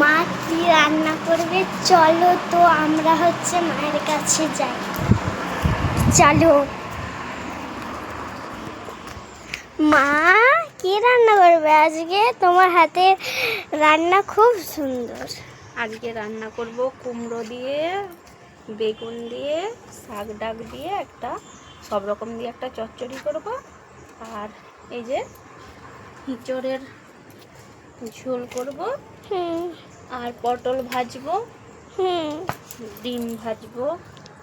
মা কি রান্না করবে চলো তো আমরা হচ্ছে মায়ের কাছে যাই। চলো। মা কি রান্না করবে আজকে? তোমার হাতে রান্না খুব সুন্দর। আজকে রান্না করব কুমড়ো দিয়ে, বেগুন দিয়ে, শাক ডাক দিয়ে একটা সব রকম দিয়ে একটা চচ্চড়ি করব। আর এই যে ইঁচড়ের ঝোল করব। আর পটল ভাজবো, ডিম ভাজবো।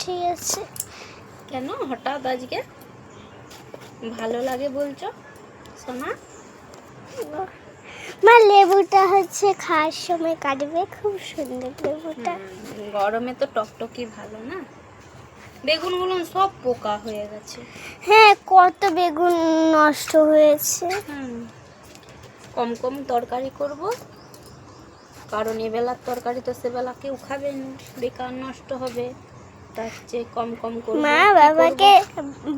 ঠিক আছে। কেন হঠাৎ আজকে ভালো লাগে বলছো সোনা? মা লেবুটা হচ্ছে খাওয়ার সময় কাটবে, খুব সুন্দর লেবুটা। গরমে তো টকটকি ভালো না। বেগুনগুলো সব পোকা হয়ে গেছে। হ্যাঁ, কত বেগুন নষ্ট হয়েছে। কম কম তরকারি করব, কারণ এবেলার তরকারি তো সেবেলা কেউ খাবে না, বেকার নষ্ট হবে। তার চেয়ে কম কম করব। মা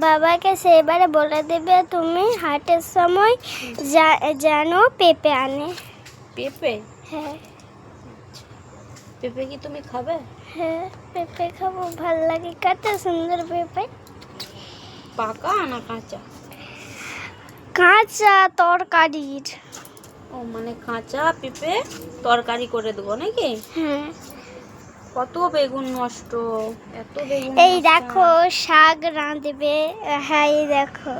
বাবাকে সেবারে বলে দেবে তুমি হাটের সময় যেন পেঁপে আনে। পেঁপে? হ্যাঁ। পেঁপে কি তুমি খাবে? হ্যাঁ, পেঁপে খাবো, ভাল লাগে, কত সুন্দর পেঁপে। পাকা না কাঁচা? কাঁচা তরকারির। ও মানে কাঁচা পেঁপে তরকারি করে দেবো নাকি? হ্যাঁ। কত বেগুন নষ্ট, এত বেগুন। এই দেখো শাক রাঁধবে। হ্যাঁ, এই দেখো।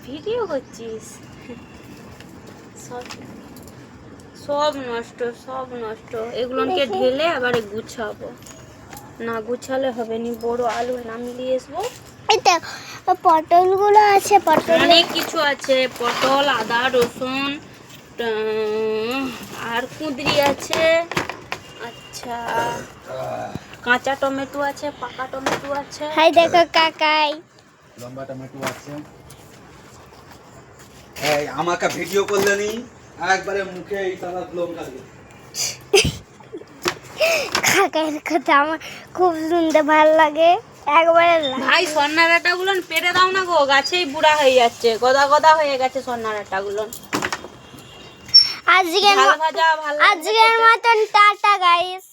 ভিডিও করছিস? সব নষ্ট, সব নষ্ট। এগুলোকে ঢেলে আবার গুছাবো, না গুছালে হবে নি। বড় আলু নামিয়ে আসবো। এটা পটলগুলো আছে, পটল অনেক কিছু আছে, পটল, আদা, রসুন, আর কুঁদরি আছে। আচ্ছা, কাঁচা টমেটো আছে, পাকা টমেটো আছে। হাই দেখো কাকাই, লম্বা টমেটো আছে। এই আমাকে ভিডিও করলে নি একবারে মুখে এই সাদা লঙ্কা দিয়ে। কাকাইয়ের কথা আমার খুব শুনতে ভালো লাগে। একবারে ভাই সন্ন্যারাটা গুলো পেরে দাও না গো, গাছেই বুড়া হয়ে যাচ্ছে, গদা গদা হয়ে গেছে সন্ন্যারাটা গুলো। আজকের মতন টাটা গাইস।